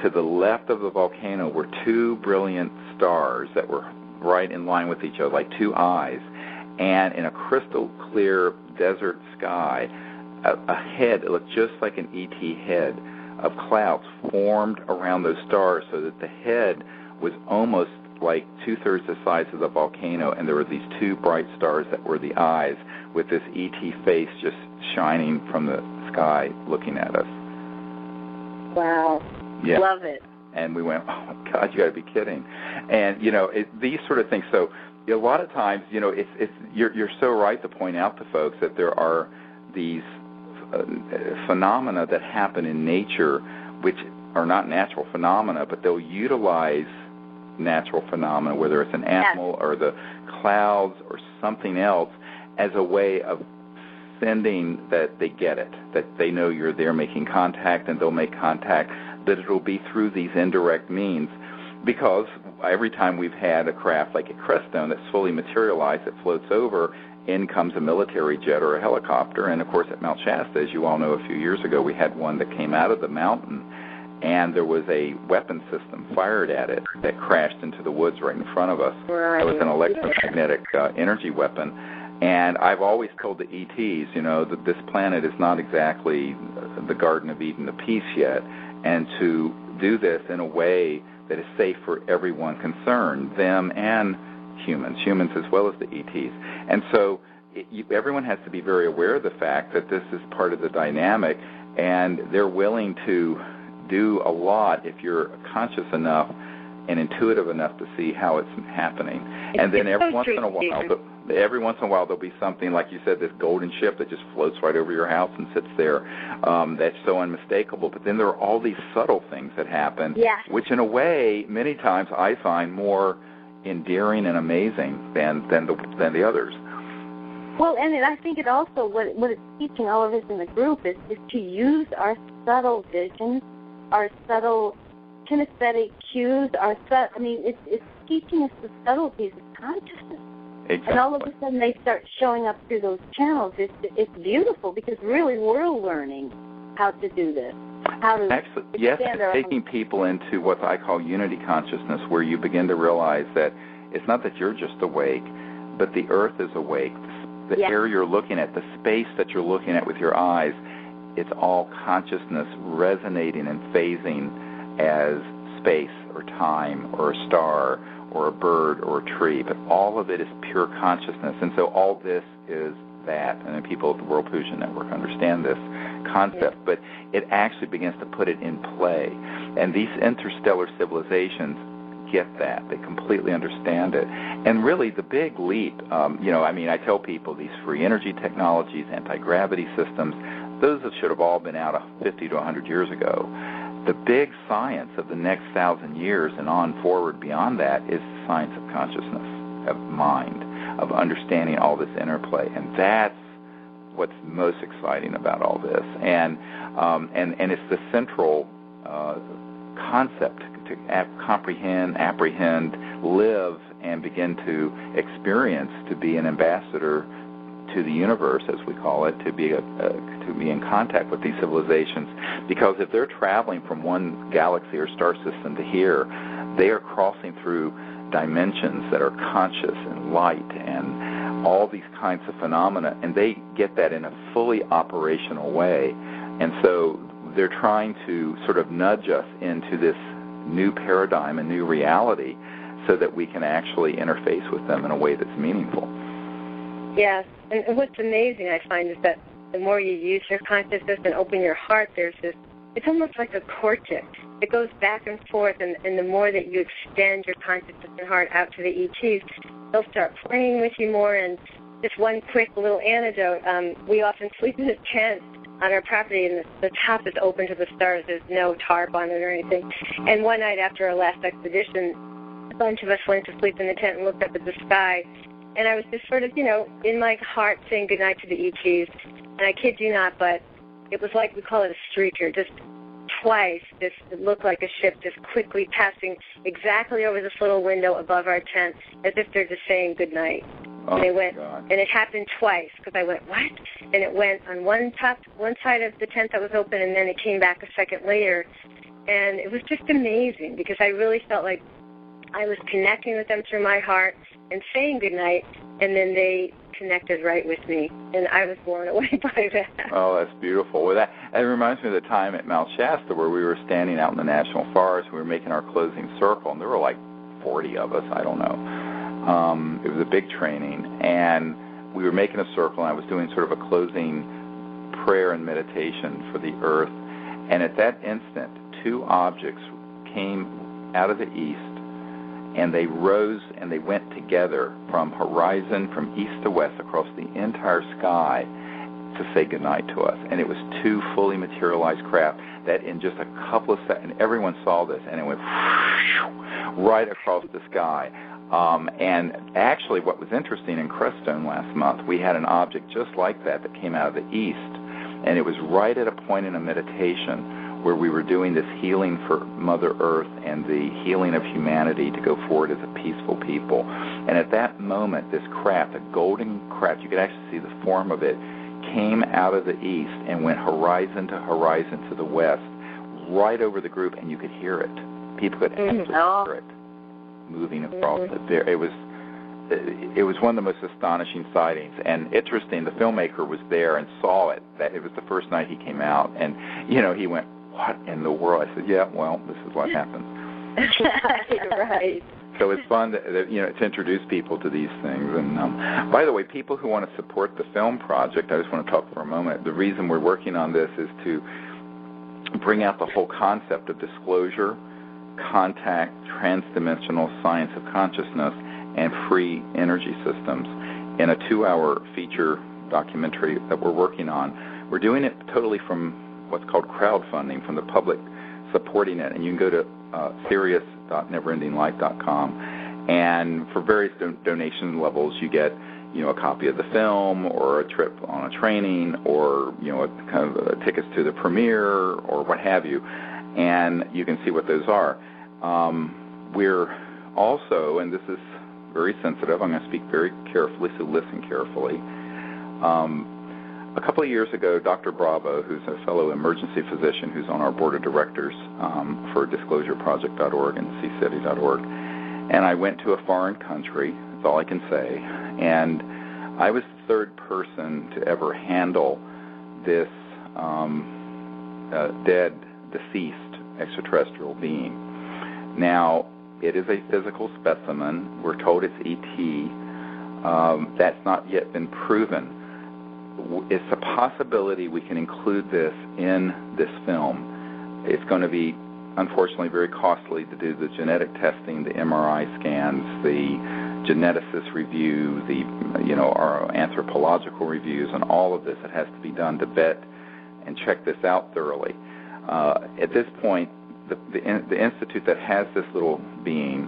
to the left of the volcano, were two brilliant stars that were right in line with each other, like two eyes. And in a crystal clear desert sky, a head, it looked just like an ET head, of clouds formed around those stars, so that the head was almost like two-thirds the size of the volcano, and there were these two bright stars that were the eyes, with this ET face just shining from the sky looking at us. Wow. Yeah. Love it. And we went, oh, my God, you got to be kidding. And, these sort of things. So a lot of times, you're so right to point out to folks that there are these phenomena that happen in nature which are not natural phenomena, but they'll utilize natural phenomena, whether it's an animal or the clouds or something else, as a way of sending that they get it, that they know you're there making contact, and they'll make contact, that it'll be through these indirect means. Because every time we've had a craft like a Crestone that's fully materialized, that floats over, in comes a military jet or a helicopter. And, of course, at Mount Shasta, as you all know, a few years ago, we had one that came out of the mountain, and there was a weapon system fired at it that crashed into the woods right in front of us. Right. It was an electromagnetic energy weapon. And I've always told the ETs, that this planet is not exactly the Garden of Eden of peace yet, and to do this in a way that is safe for everyone concerned, them and humans as well as the ETs. And so everyone has to be very aware of the fact that this is part of the dynamic, and they're willing to do a lot if you're conscious enough and intuitive enough to see how it's happening. And then every once in a while there'll be something, like you said, this golden ship that just floats right over your house and sits there. That's so unmistakable. But then there are all these subtle things that happen, which in a way, many times I find more endearing and amazing than the others. Well, and I think it also, what it's teaching all of us in the group is to use our subtle vision, our subtle kinesthetic cues, it's teaching us the subtleties of consciousness. Exactly. And all of a sudden they start showing up through those channels. It's beautiful, because really we're learning how to do this. It's taking people into what I call unity consciousness, where you begin to realize that it's not that you're just awake, but the earth is awake. The air you're looking at, the space that you're looking at with your eyes, it's all consciousness resonating and phasing as space or time or a star or a bird or a tree. But all of it is pure consciousness. And so all this is that. And then people at the World Pollution Network understand this concept, but it actually begins to put it in play. And these interstellar civilizations get that. They completely understand it. And really the big leap, I tell people these free energy technologies, anti-gravity systems, those should have all been out 50 to 100 years ago. The big science of the next 1,000 years and on forward beyond that is the science of consciousness, of mind, of understanding all this interplay. And that's what's most exciting about all this. And it's the central concept to comprehend, apprehend, live, and begin to experience, to be an ambassador to the universe, as we call it, to be in contact with these civilizations. Because if they're traveling from one galaxy or star system to here, they are crossing through dimensions that are conscious and light and all these kinds of phenomena, and they get that in a fully operational way. And so they're trying to sort of nudge us into this new paradigm, a new reality, so that we can actually interface with them in a way that's meaningful. Yes, and what's amazing, I find, is that the more you use your consciousness and open your heart, there's this, it's almost like a courtship. It goes back and forth, and the more that you extend your consciousness and heart out to the ETs, they'll start playing with you more. And just one quick little anecdote, we often sleep in a tent on our property, and the top is open to the stars. There's no tarp on it or anything. And one night after our last expedition, a bunch of us went to sleep in the tent and looked up at the sky. And I was just sort of, in my heart saying goodnight to the ETs. And I kid you not, but it was like, we call it a streaker, just twice. It looked like a ship just quickly passing exactly over this little window above our tent, as if they're just saying goodnight. Oh, and they went, God. and it happened twice, because I went, what? And it went on one side of the tent that was open, and then it came back a second later. And it was just amazing, because I really felt like I was connecting with them through my heart and saying goodnight, and then they connected right with me, and I was blown away by that. Oh, that's beautiful. Well, that reminds me of the time at Mount Shasta where we were standing out in the National Forest. We were making our closing circle, and there were like 40 of us, I don't know. It was a big training, and we were making a circle, and I was doing sort of a closing prayer and meditation for the earth, and at that instant, two objects came out of the east, and they rose and they went together from horizon, from east to west, across the entire sky to say goodnight to us. And it was two fully materialized craft that in just a couple of seconds, everyone saw this, and it went right across the sky. And actually what was interesting in Crestone last month, we had an object just like that came out of the east, and it was right at a point in a meditation where we were doing this healing for Mother Earth and the healing of humanity to go forward as a peaceful people. And at that moment, this craft, a golden craft, you could actually see the form of it, came out of the east and went horizon to the west, right over the group, and you could hear it. People could actually hear it moving across it. It was one of the most astonishing sightings. And interesting, the filmmaker was there and saw it. That it was the first night he came out, and he went, "What in the world?" I said, "Yeah, well, this is what happens." Right. So it's fun to introduce people to these things. And by the way, people who want to support the film project, I just want to talk for a moment. The reason we're working on this is to bring out the whole concept of disclosure, contact, transdimensional science of consciousness, and free energy systems in a 2-hour feature documentary that we're working on. We're doing it totally from what's called crowdfunding, from the public supporting it. And you can go to Sirius.neverendinglight.com, and for various donation levels, you get a copy of the film, or a trip on a training, or tickets to the premiere, or what have you. And you can see what those are. We're also, and this is very sensitive, I'm going to speak very carefully, so listen carefully. A couple of years ago, Dr. Bravo, who's a fellow emergency physician who's on our board of directors for disclosureproject.org and ccity.org, and I went to a foreign country, that's all I can say, and I was the third person to ever handle this dead, deceased extraterrestrial being. Now, it is a physical specimen. We're told it's ET. That's not yet been proven. It's a possibility we can include this in this film. It's going to be, unfortunately, very costly to do the genetic testing, the MRI scans, the geneticist review, our anthropological reviews, and all of this. It has to be done to vet and check this out thoroughly. At this point, the institute that has this little being,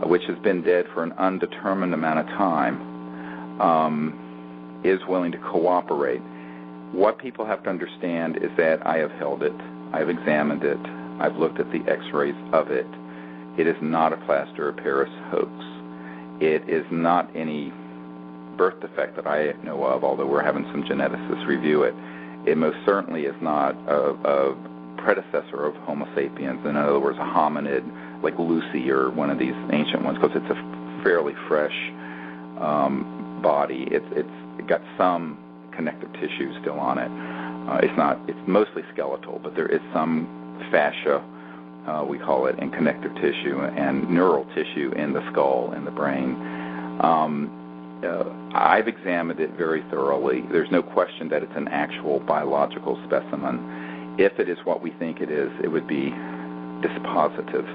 which has been dead for an undetermined amount of time, is willing to cooperate. What people have to understand is that I have held it, I've examined it, I've looked at the x-rays of it. It is not a plaster of Paris hoax. It is not any birth defect that I know of, although we're having some geneticists review it. It most certainly is not a predecessor of Homo sapiens, in other words, a hominid like Lucy or one of these ancient ones, because it's a fairly fresh body. It's got some connective tissue still on it. It's mostly skeletal, but there is some fascia we call it, and connective tissue and neural tissue in the skull and the brain. I've examined it very thoroughly. There's no question that it's an actual biological specimen. If it is what we think it is, it would be dispositive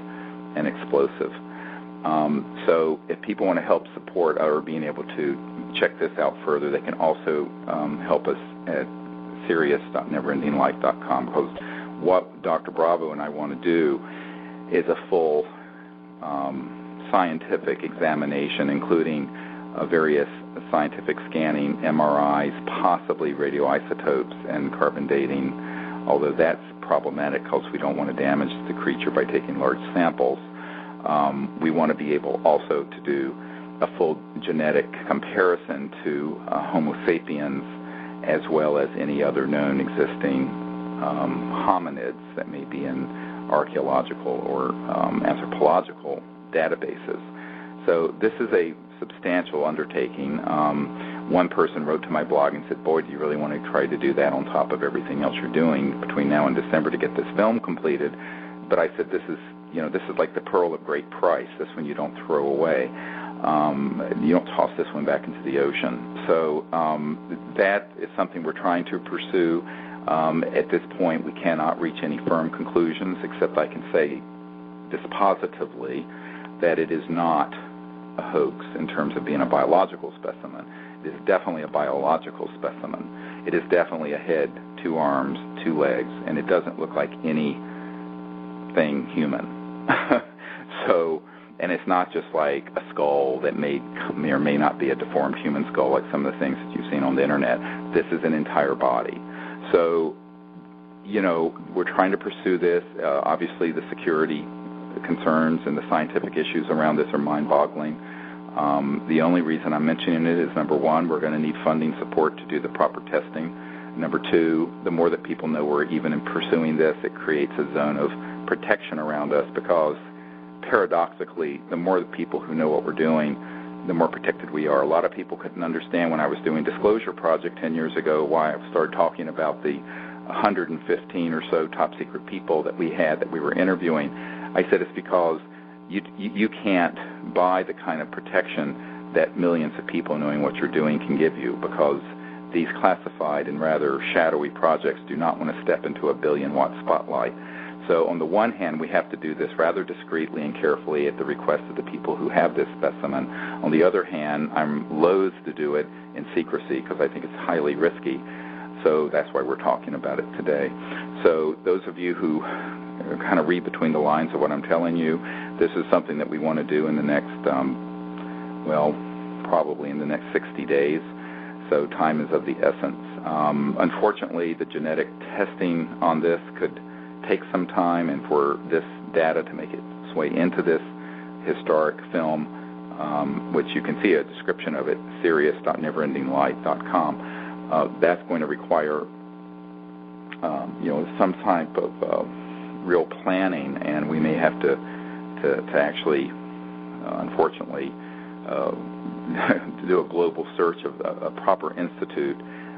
and explosive. So if people want to help support our being able to check this out further, they can also help us at serious.neverendinglight.com, because what Dr. Bravo and I want to do is a full scientific examination, including various scientific scanning, MRIs, possibly radioisotopes, and carbon dating, although that's problematic because we don't want to damage the creature by taking large samples. We want to be able also to do a full genetic comparison to Homo sapiens, as well as any other known existing hominids that may be in archaeological or anthropological databases. So this is a substantial undertaking. One person wrote to my blog and said, boy, do you really want to try to do that on top of everything else you're doing between now and December to get this film completed? But I said, this is like the pearl of great price. This one you don't throw away. You don't toss this one back into the ocean. So that is something we're trying to pursue. At this point, we cannot reach any firm conclusions, except I can say dispositively that it is not a hoax in terms of being a biological specimen. It is definitely a biological specimen. It is definitely a head, 2 arms, 2 legs, and it doesn't look like anything human. So, and it's not just like a skull that may or may not be a deformed human skull like some of the things that you've seen on the internet. This is an entire body. So, we're trying to pursue this. Obviously, the security concerns and the scientific issues around this are mind-boggling. The only reason I'm mentioning it is, number one, we're going to need funding support to do the proper testing. Number two, the more that people know we're even in pursuing this, it creates a zone of protection around us, because paradoxically, the more the people who know what we're doing, the more protected we are. A lot of people couldn't understand when I was doing Disclosure Project 10 years ago why I started talking about the 115 or so top secret people that we had that we were interviewing. I said it's because you can't buy the kind of protection that millions of people knowing what you're doing can give you, because these classified and rather shadowy projects do not want to step into a billion-watt spotlight. So on the one hand, we have to do this rather discreetly and carefully at the request of the people who have this specimen. On the other hand, I'm loath to do it in secrecy because I think it's highly risky. So that's why we're talking about it today. So those of you who kind of read between the lines of what I'm telling you, this is something that we want to do in the next, probably in the next 60 days. So time is of the essence. Unfortunately, the genetic testing on this could take some time, and for this data to make its way into this historic film, which you can see a description of it, serious.neverendinglight.com, that's going to require some type of real planning, and we may have to actually, unfortunately, to do a global search of a proper institute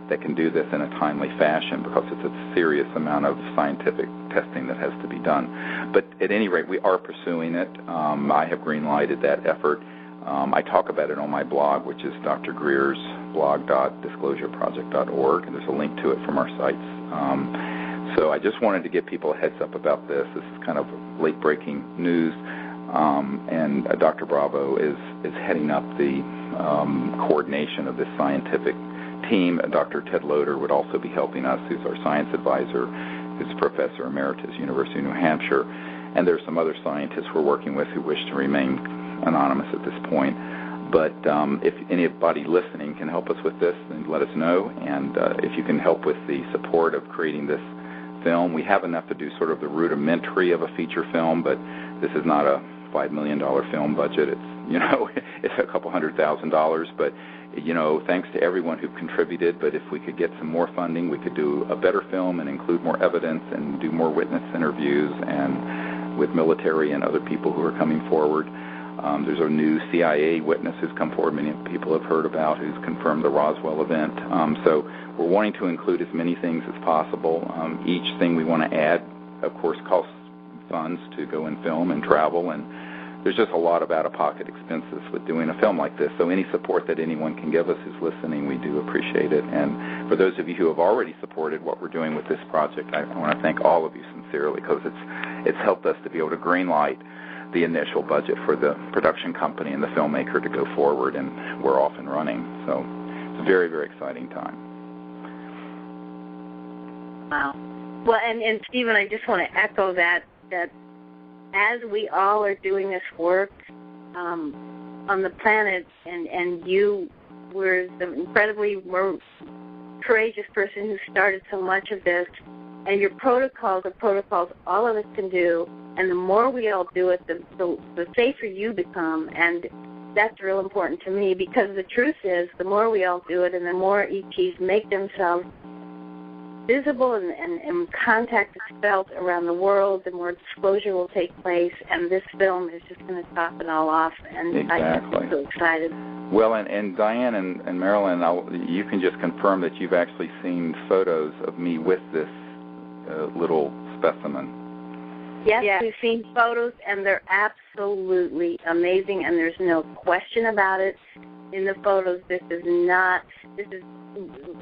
that can do this in a timely fashion, because it's a serious amount of scientific testing that has to be done. But at any rate, we are pursuing it. I have green-lighted that effort. I talk about it on my blog, which is Dr. Greer's blog.disclosureproject.org, and there's a link to it from our sites. So I just wanted to give people a heads up about this. This is kind of late-breaking news. And Dr. Bravo is heading up the coordination of this scientific team. Dr. Ted Loader would also be helping us, who's our science advisor, who's Professor Emeritus, University of New Hampshire. And there's some other scientists we're working with who wish to remain anonymous at this point. But if anybody listening can help us with this, then let us know. And if you can help with the support of creating this film, we have enough to do sort of the rudimentary of a feature film, but this is not a $5 million film budget. It's it's a couple $100,000. But thanks to everyone who contributed. But if we could get some more funding, we could do a better film and include more evidence and do more witness interviews and with military and other people who are coming forward. There's a new CIA witness who's come forward, many people have heard about, who's confirmed the Roswell event. So we're wanting to include as many things as possible. Each thing we want to add, of course, costs funds to go and film and travel, and there's just a lot of out-of-pocket expenses with doing a film like this. So any support that anyone can give us who's listening, we do appreciate it. And for those of you who have already supported what we're doing with this project, I want to thank all of you sincerely, because it's helped us to be able to greenlight the initial budget for the production company and the filmmaker to go forward, and we're off and running. So it's a very, very exciting time. Wow. Well, and Stephen, I just want to echo that as we all are doing this work on the planet, and you were the incredibly courageous person who started so much of this, and your protocols are protocols all of us can do, and the more we all do it, the safer you become, and that's real important to me, because the truth is the more we all do it and the more ETs make themselves visible and contact is felt around the world, the more disclosure will take place, and this film is just going to top it all off, and exactly. I'm so excited. Well, and Diane and Marilyn, you can just confirm that you've actually seen photos of me with this little specimen. Yes, we've seen photos, and they're absolutely amazing, and there's no question about it. In the photos, this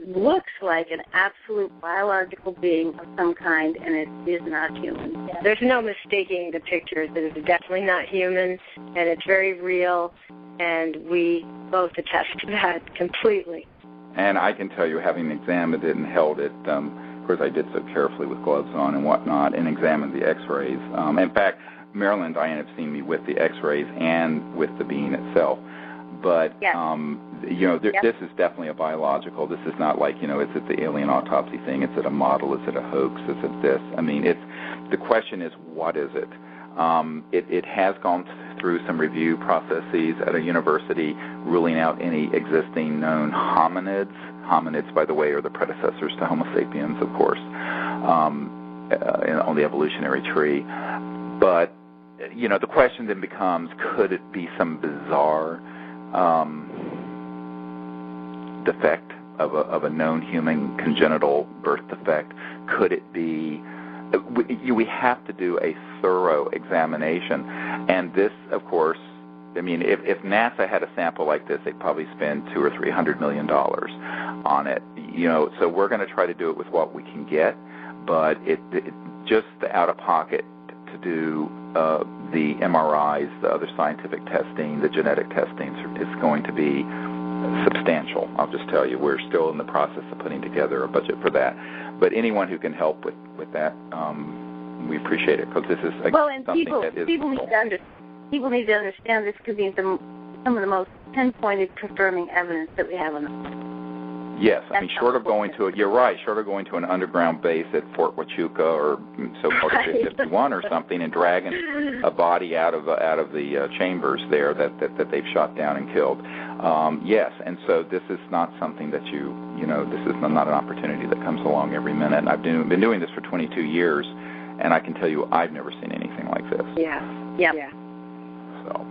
looks like an absolute biological being of some kind, and it is not human. Yeah. There's no mistaking the pictures. It is definitely not human, and it's very real, and we both attest to that completely. And I can tell you, having examined it and held it, of course I did so carefully with gloves on and whatnot, and examined the x-rays. In fact, Marilyn and Diane have seen me with the x-rays and with the being itself. But, yes. This is definitely a biological. This is not like, is it the alien autopsy thing? Is it a model? Is it a hoax? Is it this? I mean, the question is, what is it? It has gone through some review processes at a university, ruling out any existing known hominids. Hominids, by the way, are the predecessors to Homo sapiens, of course, on the evolutionary tree. But, the question then becomes, could it be some bizarre defect of a known human congenital birth defect? Could it be? We have to do a thorough examination, and this, of course, I mean, if NASA had a sample like this, they'd probably spend $200 or $300 million on it. So we're going to try to do it with what we can get, but it just the out of pocket to do the MRIs, the other scientific testing, the genetic testing is going to be substantial. I'll just tell you, we're still in the process of putting together a budget for that. But anyone who can help with that, we appreciate it, because this is something that is people need to understand this could be some of the most pinpointed confirming evidence that we have on the Yes, I mean, short of going to an underground base at Fort Huachuca or so-called 51 or something, and dragging a body out of the chambers there that they've shot down and killed. Yes, and so this is not something that this is not an opportunity that comes along every minute. And I've been doing this for 22 years, and I can tell you I've never seen anything like this. Yeah. So.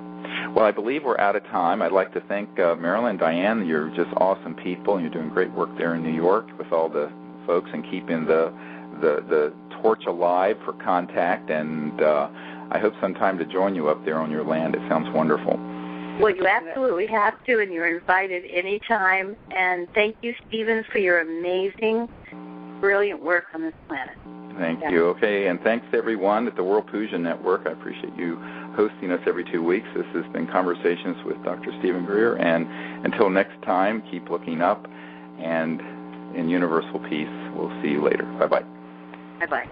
Well, I believe we're out of time. I'd like to thank Marilyn and Diane. You're just awesome people, and you're doing great work there in New York with all the folks and keeping the torch alive for contact. And I hope sometime to join you up there on your land. It sounds wonderful. Well, you absolutely have to, and you're invited anytime. And thank you, Stephen, for your amazing, brilliant work on this planet. Thank you. Okay, and thanks to everyone at the World Puja Network. I appreciate you hosting us every 2 weeks. This has been Conversations with Dr. Stephen Greer, and until next time, keep looking up, and in universal peace, we'll see you later. Bye-bye. Bye-bye.